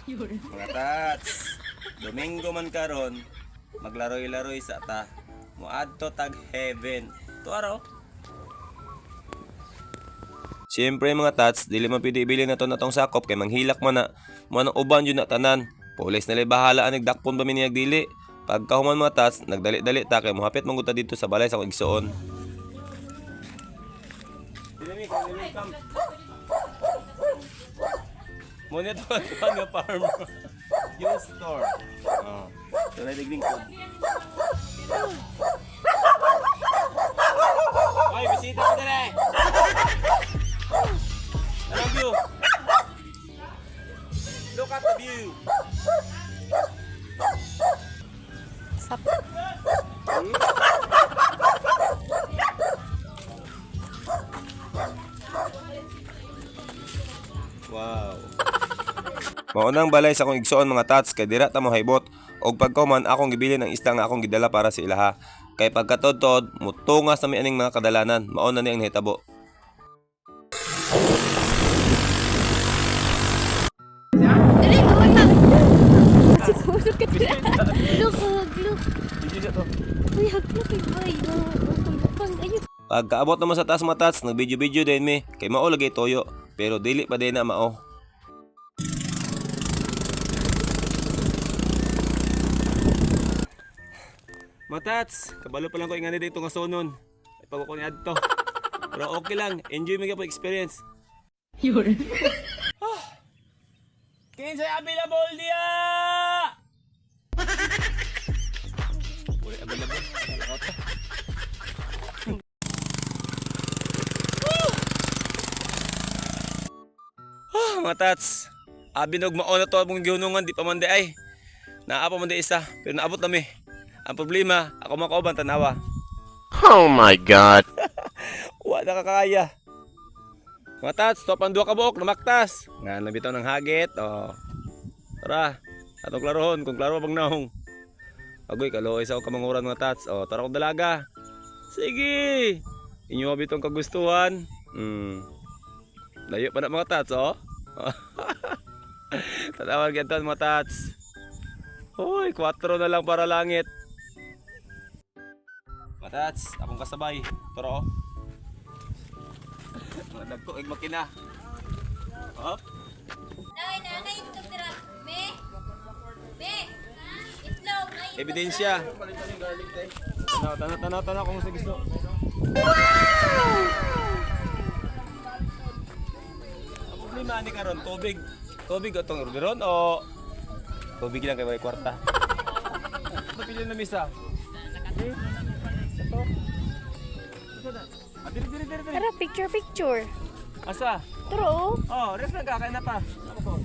Mga tats, Domingo man karon, maglaroy-laroy sa ta. Muadto tag heaven. To araw. Siyempre mga tats, dili man pwede ibili na to natong sakop kay manghilak man na mo nang uban yun na tanan. Pulis na bahala anig dakpon ba miniyag dili. Pagkahuman mga tats, nagdali-dali ta kay mohapit man gud ta dito sa balay sa akong igsuon. Welcome. Muna to ang farm. Yung store. Oh. So na digling ko. Hoy, bisita ko dere. I love you. Look at the view. Sap. Wow. Maunang balay sa akong igsuon mga tats kay dira ta mo haybot og pagkahuman akong gibili ng isda nga akong gidala para sa ilaha. Kay pagkatod-tod mutungas na mi aning mga kadalanan, mao na ni ang nahitabo. Dali, huwag na. Siguro ka dila. Look. Uy, haglok ay bay. Pang ayun. Pagkaabot naman sa taas mga tats, nag-video din mi kay mao lagay toyo pero dili pa din na mao. Matats, kabalo pa lang ko ingani dito nga sonon. Ay pag ko ni adto. Pero okay lang, enjoy mo gyud experience. Yun. Kinsay available dia? Puri available. Mga tats, abinog mauna to mong giunungan di pa man di ay. Naapa man di isa, pero naabot na mi. Ang problema, ako makauban tanawa. Oh my God. Wa na kakaya. Mga tats, stop ang duwa ka buok, namaktas. Nga nabitaw ng hagit, oh. Tara, atong klarohon, kung klaro bang naong. Agoy, kaloy sa kamanguran mga tats. Oh, tara kong dalaga. Sige. Inyo mabitong kagustuhan. Layo pa na mga tats, oh. Tatawag yan to mga tats. Hoy, 4 na lang para langit. Mga tats, akong kasabay. Tara, oh. Mga dagko, makina. Hop. Nanay, ito tira. Be. Itlog. Ebidensya. Tanaw kung sa gusto. Ang problema ni karon tubig. Tubig atong orderon o tubig lang kay way kwarta. Napili na misa. Ito. Ito na. Diri. Tara, picture. Asa? True. Oh, ref na ka, kaya na pa. Ako po.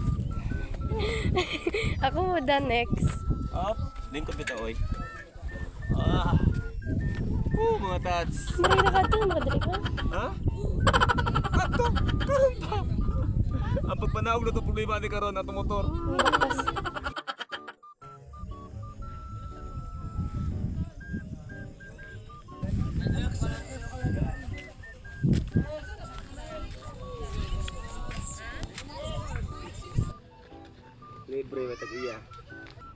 Ako the next. Up, lingkod bitaw oy. Mga tats. Marina ka to, nakadali ka. Ha? Ato, karon pa. Ang pagpanawag na ito problema ni karon atong motor. Libre ba tag-iya?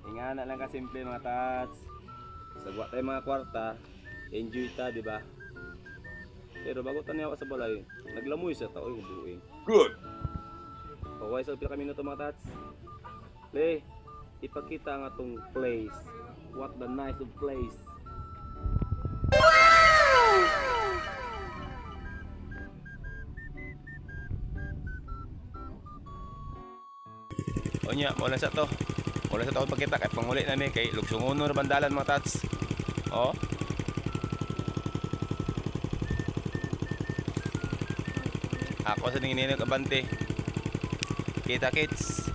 Ingana lang ka simple mga tats. Sagwa tayo mga kwarta, enjoy ta, di ba? Pero bago taniya ka sa balay, naglamoy sa tao yung buing. Good. Okay, so pila kami na ito mga tats. Play, ipakita ang atong place. What the nice of place. O nya, mula sa to. Mula sa taon pagkita kay panguli namin kay Lugsungono bandalan mga tats. Oh. Ako sa tingin nila kabante. Kita kits.